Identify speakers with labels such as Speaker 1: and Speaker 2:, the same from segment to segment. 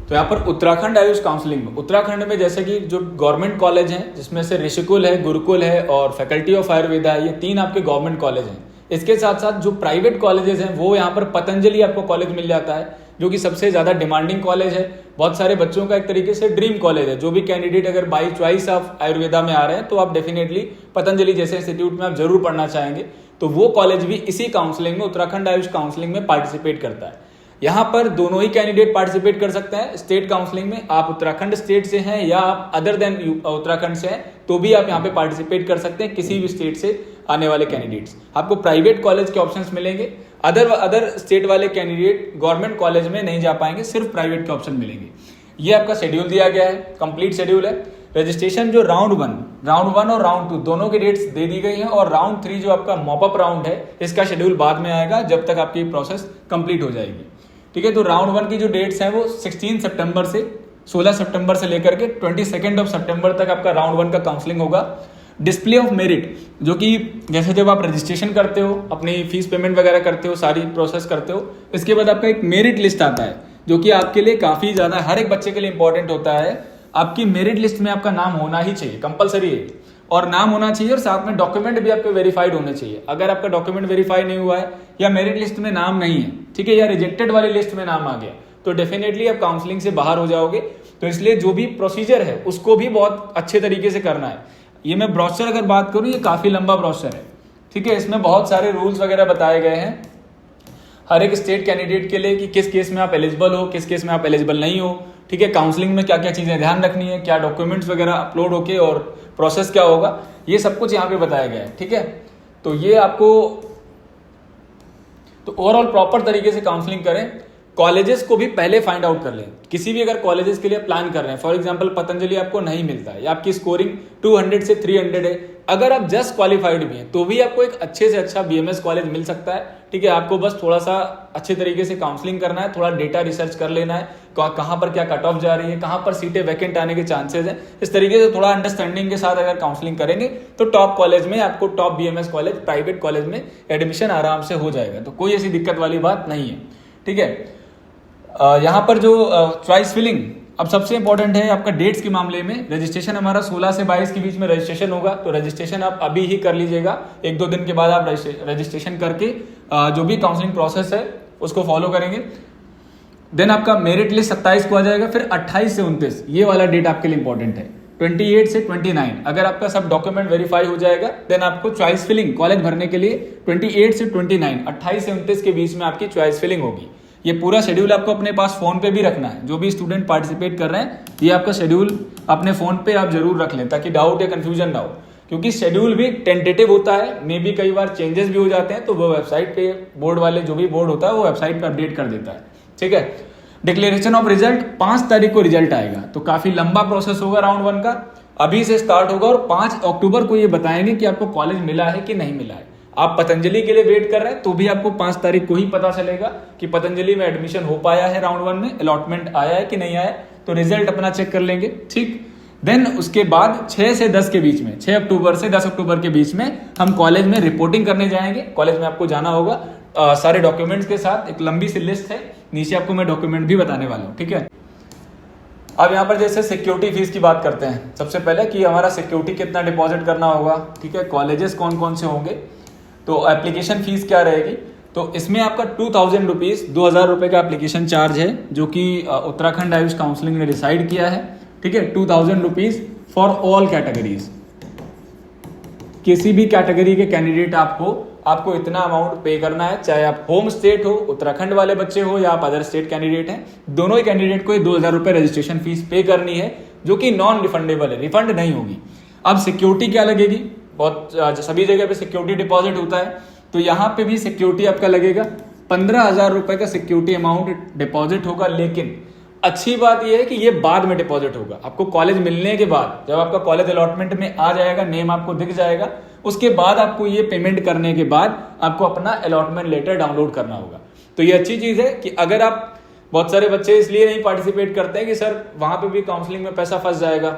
Speaker 1: तो यहाँ पर उत्तराखंड आयुष काउंसलिंग में, उत्तराखंड में जैसे कि जो गवर्नमेंट कॉलेज हैं जिसमें से ऋषिकुल है, गुरुकुल है और फैकल्टी ऑफ आयुर्वेदा है, ये 3 आपके गवर्नमेंट कॉलेज हैं। इसके साथ साथ जो प्राइवेट कॉलेजेस हैं वो यहाँ पर पतंजलि आपको कॉलेज मिल जाता है, जो कि सबसे ज़्यादा डिमांडिंग कॉलेज है। बहुत सारे बच्चों का एक तरीके से ड्रीम कॉलेज है। जो भी कैंडिडेट अगर बाई चॉइस ऑफ आयुर्वेदा में आ रहे हैं तो आप डेफिनेटली पतंजलि जैसे इंस्टीट्यूट में आप जरूर पढ़ना चाहेंगे। तो वो कॉलेज भी इसी काउंसलिंग में, उत्तराखंड आयुष काउंसलिंग में पार्टिसिपेट करता है। यहाँ पर दोनों ही कैंडिडेट पार्टिसिपेट कर सकते हैं। स्टेट काउंसलिंग में आप उत्तराखंड स्टेट से हैं या आप अदर देन उत्तराखंड से हैं तो भी आप यहाँ पे पार्टिसिपेट कर सकते हैं, किसी भी स्टेट से आने वाले कैंडिडेट्स। आपको प्राइवेट कॉलेज के ऑप्शंस मिलेंगे, अदर स्टेट वाले कैंडिडेट गवर्नमेंट कॉलेज में नहीं जा पाएंगे, सिर्फ प्राइवेट के ऑप्शन मिलेंगे। ये आपका शेड्यूल दिया गया है, कंप्लीट शेड्यूल है। रजिस्ट्रेशन जो राउंड वन और राउंड 2 दोनों की डेट्स दे दी गई हैं और राउंड 3 जो आपका मॉपअप राउंड है इसका शेड्यूल बाद में आएगा जब तक आपकी प्रोसेस कंप्लीट हो जाएगी। ठीक है, तो राउंड 1 की जो डेट्स हैं वो 16 सितंबर से 16 सितंबर से लेकर के 22 सितंबर तक आपका राउंड 1 का काउंसलिंग होगा। डिस्प्ले ऑफ मेरिट, जो कि जैसे जब आप रजिस्ट्रेशन करते हो, अपनी फीस पेमेंट वगैरह करते हो, सारी प्रोसेस करते हो, इसके बाद आपका एक मेरिट लिस्ट आता है जो कि आपके लिए काफ़ी ज़्यादा, हर एक बच्चे के लिए इंपॉर्टेंट होता है। आपकी मेरिट लिस्ट में आपका नाम होना ही चाहिए, कंपलसरी है, और नाम होना चाहिए और साथ में डॉक्यूमेंट भी आपके वेरीफाइड होने चाहिए। अगर आपका डॉक्यूमेंट वेरीफाई नहीं हुआ है या मेरिट लिस्ट में नाम नहीं है, ठीक है, या रिजेक्टेड वाली लिस्ट में नाम आ गया तो डेफिनेटली आप काउंसलिंग से बाहर हो जाओगे। तो इसलिए जो भी प्रोसीजर है उसको भी बहुत अच्छे तरीके से करना है। ये मैं ब्रोशर अगर बात करूँ, ये काफ़ी लंबा ब्रोशर है, ठीक है, इसमें बहुत सारे रूल्स वगैरह बताए गए हैं हर एक स्टेट कैंडिडेट के लिए कि किस केस में आप एलिजिबल हो, किस केस में आप एलिजिबल नहीं हो, ठीक है, काउंसलिंग में क्या क्या चीज़ें ध्यान रखनी है, क्या डॉक्यूमेंट्स वगैरह अपलोड होके और प्रोसेस क्या होगा, ये सब कुछ यहाँ पे बताया गया है। ठीक है, तो ये आपको, तो ओवरऑल प्रॉपर तरीके से काउंसलिंग करें। कॉलेजेस को भी पहले फाइंड आउट कर लें। किसी भी अगर कॉलेजेस के लिए प्लान कर रहे हैं, फॉर एग्जांपल पतंजलि आपको नहीं मिलता है या आपकी स्कोरिंग 200 से 300 है, अगर आप जस्ट क्वालिफाइड भी हैं तो भी आपको एक अच्छे से अच्छा बीएमएस कॉलेज मिल सकता है। ठीक है, आपको बस थोड़ा सा अच्छे तरीके से काउंसलिंग करना है, थोड़ा डेटा रिसर्च कर लेना है, कहाँ पर क्या कट ऑफ जा रही है, कहाँ पर सीटें वैकेंट आने के चांसेस हैं। इस तरीके से थोड़ा अंडरस्टैंडिंग के साथ अगर काउंसलिंग करेंगे तो टॉप कॉलेज में आपको, top BMS college, private college में एडमिशन आराम से हो जाएगा। तो कोई ऐसी दिक्कत वाली बात नहीं है। ठीक है, यहाँ पर जो चॉइस फिलिंग, अब सबसे इंपॉर्टेंट है आपका डेट्स के मामले में। रजिस्ट्रेशन हमारा 16 से 22 के बीच में रजिस्ट्रेशन होगा, तो रजिस्ट्रेशन आप अभी ही कर लीजिएगा। 1-2 दिन के बाद आप रजिस्ट्रेशन करके जो भी काउंसलिंग प्रोसेस है उसको फॉलो करेंगे। देन आपका मेरिट लिस्ट 27 को आ जाएगा, फिर 28 से 29 ये वाला डेट आपके लिए इंपॉर्टेंट है। 28 से 29 अगर आपका सब डॉक्यूमेंट वेरीफाई हो जाएगा देन आपको चॉइस फिलिंग कॉलेज भरने के लिए 28 से 29, 28 से 29 के बीच में आपकी चॉइस फिलिंग होगी। ये पूरा शेड्यूल आपको अपने पास फोन पे भी रखना है। जो भी स्टूडेंट पार्टिसिपेट कर रहे हैं ये आपका शेड्यूल अपने फोन पे आप जरूर रख लें ताकि डाउट या कंफ्यूजन ना हो, क्योंकि शेड्यूल भी टेंटेटिव होता है, मे भी कई बार चेंजेस भी हो जाते हैं, तो वो वेबसाइट पे बोर्ड वाले, जो भी बोर्ड होता है वो वेबसाइट पे अपडेट कर देता है। ठीक है, डिक्लेरेशन ऑफ रिजल्ट 5 तारीख को रिजल्ट आएगा, तो काफी लंबा प्रोसेस होगा राउंड 1 का, अभी से स्टार्ट होगा और 5 अक्टूबर को ये बताएंगे कि आपको कॉलेज मिला है कि नहीं मिला है। आप पतंजलि के लिए वेट कर रहे हैं तो भी आपको 5 तारीख को ही पता चलेगा कि पतंजलि में एडमिशन हो पाया है, राउंड 1 में अलॉटमेंट आया है कि नहीं आया, तो रिजल्ट अपना चेक कर लेंगे। ठीक, देन उसके बाद 6 से 10 के बीच में, 6 अक्टूबर से 10 अक्टूबर के बीच में हम कॉलेज में रिपोर्टिंग करने जाएंगे। कॉलेज में आपको जाना होगा सारे डॉक्यूमेंट्स के साथ, एक लंबी सी लिस्ट है, नीचे आपको मैं डॉक्यूमेंट भी बताने वाला हूँ। ठीक है, अब यहाँ पर जैसे सिक्योरिटी फीस की बात करते हैं। सबसे पहले कि हमारा सिक्योरिटी कितना डिपॉजिट करना होगा, ठीक है, कॉलेजेस कौन कौन से होंगे, तो एप्लीकेशन फीस क्या रहेगी। तो इसमें आपका 2000 रुपीज़, 2000 रुपये का एप्लीकेशन चार्ज है जो कि उत्तराखंड आयुष काउंसलिंग ने डिसाइड किया है। ठीक है, 2000 रुपीज़ फॉर ऑल कैटेगरीज। किसी भी कैटेगरी के कैंडिडेट आपको इतना अमाउंट पे करना है, चाहे आप होम स्टेट हो, उत्तराखंड वाले बच्चे हो या आप अदर स्टेट कैंडिडेट हैं, दोनों ही कैंडिडेट को ये 2000 रुपये रजिस्ट्रेशन फीस पे करनी है, जो कि नॉन रिफंडेबल है, रिफंड नहीं होगी। अब सिक्योरिटी क्या लगेगी, बहुत सभी जगह पे सिक्योरिटी डिपॉजिट होता है, तो यहाँ पे भी सिक्योरिटी आपका लगेगा 15,000 रुपए का सिक्योरिटी अमाउंट डिपॉजिट होगा। लेकिन अच्छी बात यह है कि ये बाद में डिपॉजिट होगा, आपको कॉलेज मिलने के बाद, जब आपका कॉलेज अलॉटमेंट में आ जाएगा, नेम आपको दिख जाएगा, उसके बाद आपको ये पेमेंट करने के बाद आपको अपना अलॉटमेंट लेटर डाउनलोड करना होगा। तो ये अच्छी चीज है कि अगर आप, बहुत सारे बच्चे इसलिए नहीं पार्टिसिपेट करते हैं कि सर वहां पे भी काउंसलिंग में पैसा फंस जाएगा,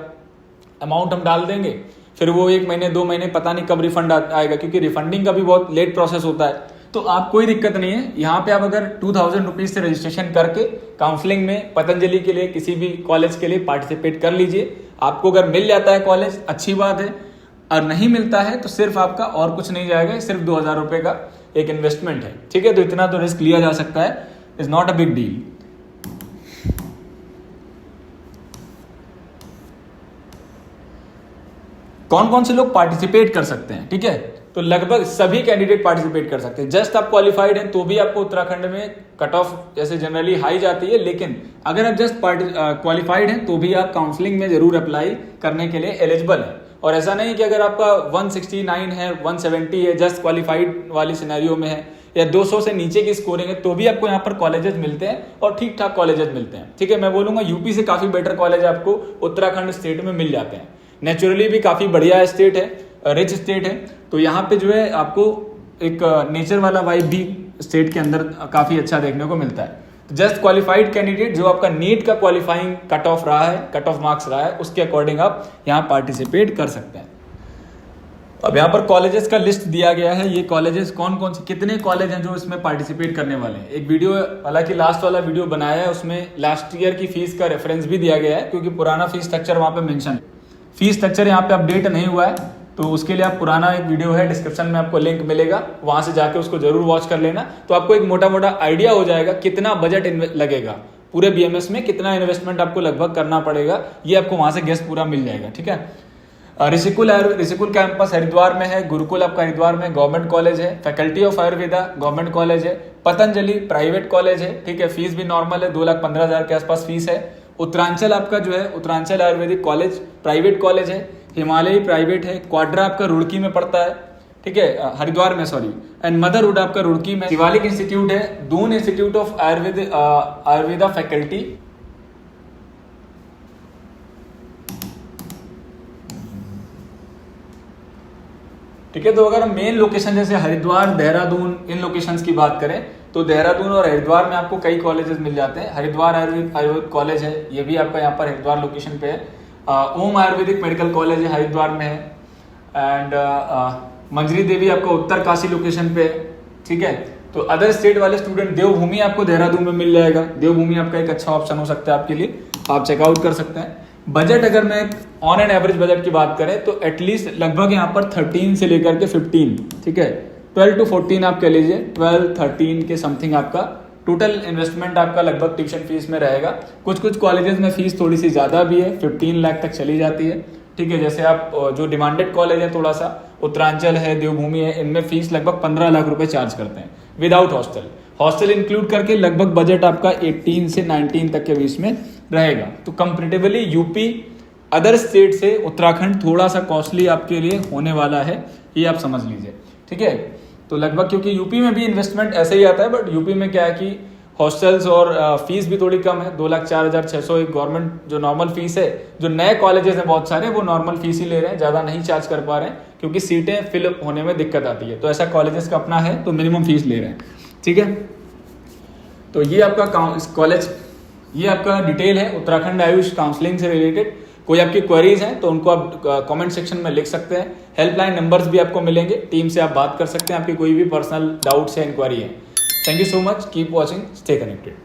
Speaker 1: अमाउंट हम डाल देंगे, फिर वो 1 महीने 2 महीने पता नहीं कब रिफंड आएगा, क्योंकि रिफंडिंग का भी बहुत लेट प्रोसेस होता है। तो आप कोई दिक्कत नहीं है, यहाँ पे आप अगर 2000 रुपीज से रजिस्ट्रेशन करके काउंसलिंग में पतंजलि के लिए किसी भी कॉलेज के लिए पार्टिसिपेट कर लीजिए। आपको अगर मिल जाता है कॉलेज अच्छी बात है, और नहीं मिलता है तो सिर्फ आपका और कुछ नहीं जाएगा, सिर्फ 2000 रुपए का एक इन्वेस्टमेंट है, ठीक है। तो इतना तो रिस्क लिया जा सकता है, is not a big deal. कौन कौन से लोग पार्टिसिपेट कर सकते हैं, ठीक है, तो लगभग सभी कैंडिडेट पार्टिसिपेट कर सकते हैं। जस्ट आप क्वालिफाइड हैं तो भी आपको उत्तराखंड में कट ऑफ जैसे जनरली हाई जाती है, लेकिन अगर आप जस्ट क्वालिफाइड हैं तो भी आप काउंसलिंग में जरूर अप्लाई करने के लिए एलिजिबल है। और ऐसा नहीं कि अगर आपका 169 है, 170 है, जस्ट क्वालिफाइड वाली सिनेरियो में है, या 200 से नीचे की स्कोरिंग है, तो भी आपको यहाँ पर कॉलेजेस मिलते हैं और ठीक ठाक कॉलेजेस मिलते हैं, ठीक है। मैं बोलूंगा यूपी से काफी बेटर कॉलेज आपको उत्तराखंड स्टेट में मिल जाते हैं। नेचुरली भी काफी बढ़िया स्टेट है, रिच स्टेट है, तो यहाँ पे जो है आपको एक नेचर वाला वाइब भी स्टेट के अंदर काफी अच्छा देखने को मिलता है। जस्ट क्वालिफाइड कैंडिडेट जो आपका नीट का क्वालिफाइंग कट ऑफ रहा है, कट ऑफ मार्क्स रहा है, उसके अकॉर्डिंग आप यहाँ पार्टिसिपेट कर सकते हैं। अब यहाँ पर कॉलेजेस का लिस्ट दिया गया है, ये कॉलेजेस कौन कौन से, कितने कॉलेज हैं जो इसमें पार्टिसिपेट करने वाले हैं। एक वीडियो, हालांकि लास्ट वाला वीडियो बनाया है, उसमें लास्ट ईयर की फीस का रेफरेंस भी दिया गया है, क्योंकि पुराना फीस स्ट्रक्चर वहाँ पे मेंशन है। फीस स्ट्रक्चर यहाँ पे अपडेट नहीं हुआ है, तो उसके लिए आप पुराना एक वीडियो है, डिस्क्रिप्शन में आपको लिंक मिलेगा, वहां से जाके उसको जरूर वॉच कर लेना। तो आपको एक मोटा मोटा आइडिया हो जाएगा कितना बजट लगेगा, पूरे बीएमएस में कितना इन्वेस्टमेंट आपको लगभग करना पड़ेगा, ये आपको वहां से गेस पूरा मिल जाएगा, ठीक है। ऋषिकुल कैंपस हरिद्वार में है, गुरुकुल आपका हरिद्वार में गवर्नमेंट कॉलेज है, faculty of Ayurveda government college है, पतंजलि प्राइवेट कॉलेज है, ठीक है। फीस भी नॉर्मल है, 2,15,000 के आसपास फीस है। उत्तरांचल आपका जो है Uttaranchal Ayurvedic college private college है, हिमालय प्राइवेट है, क्वाड्रा आपका रुड़की में पड़ता है, ठीक है, हरिद्वार में सॉरी, एंड मदरहुड आपका रुड़की में। शिवालिक इंस्टीट्यूट है, Doon institute of Ayurveda faculty, ठीक है। तो अगर हम मेन लोकेशन जैसे हरिद्वार, देहरादून, इन लोकेशंस की बात करें तो देहरादून और हरिद्वार में आपको कई कॉलेजेस मिल जाते हैं। हरिद्वार आयुर्वेद कॉलेज है, ये भी आपका यहाँ पर हरिद्वार लोकेशन पे है। ओम आयुर्वेदिक मेडिकल कॉलेज है, हरिद्वार में है। एंड मंजरी देवी आपका उत्तर काशी लोकेशन पे है, ठीक है। तो अदर स्टेट वाले स्टूडेंट, देवभूमि आपको देहरादून में मिल जाएगा, देवभूमि आपका एक अच्छा ऑप्शन हो सकता है आपके लिए, आप चेकआउट कर सकते हैं। बजट अगर मैं ऑन एन एवरेज बजट की बात करें तो एटलीस्ट लगभग यहाँ पर 13 से लेकर के 15, ठीक है, 12 to 14 आप कह लीजिए, 12-13 के समथिंग आपका टोटल इन्वेस्टमेंट आपका लगभग ट्यूशन फीस में रहेगा। कुछ कुछ कॉलेजेस में फीस थोड़ी सी ज्यादा भी है, 15 लाख तक चली जाती है, ठीक है। जैसे आप जो डिमांडेड कॉलेज है थोड़ा सा, उत्तरांचल है, देवभूमि है, इनमें फीस लगभग 15 लाख रुपए चार्ज करते हैं विदाउट हॉस्टल। हॉस्टल इंक्लूड करके लगभग बजट आपका 18 से 19 तक के बीच में रहेगा। तो कंपेरेटिवली यूपी अदर स्टेट से उत्तराखंड थोड़ा सा कॉस्टली आपके लिए होने वाला है, ये आप समझ लीजिए, ठीक है। तो लगभग, क्योंकि यूपी में भी इन्वेस्टमेंट ऐसे ही आता है, बट यूपी में क्या है कि हॉस्टल्स और फीस भी थोड़ी कम है, 2,04,600 एक गवर्नमेंट जो नॉर्मल फीस है। जो नए कॉलेजेस हैं बहुत सारे, वो नॉर्मल फीस ही ले रहे हैं, ज़्यादा नहीं चार्ज कर पा रहे हैं, क्योंकि सीटें फिलअप होने में दिक्कत आती है। तो ऐसा कॉलेजेस का अपना है तो मिनिमम फीस ले रहे हैं, ठीक है। तो ये आपका कॉलेज, ये आपका डिटेल है उत्तराखंड आयुष काउंसलिंग से रिलेटेड। कोई आपकी क्वेरीज हैं तो उनको आप कमेंट सेक्शन में लिख सकते हैं। हेल्पलाइन नंबर्स भी आपको मिलेंगे, टीम से आप बात कर सकते हैं, आपकी कोई भी पर्सनल डाउट्स या इंक्वायरी है। Thank you so much, keep watching, stay connected.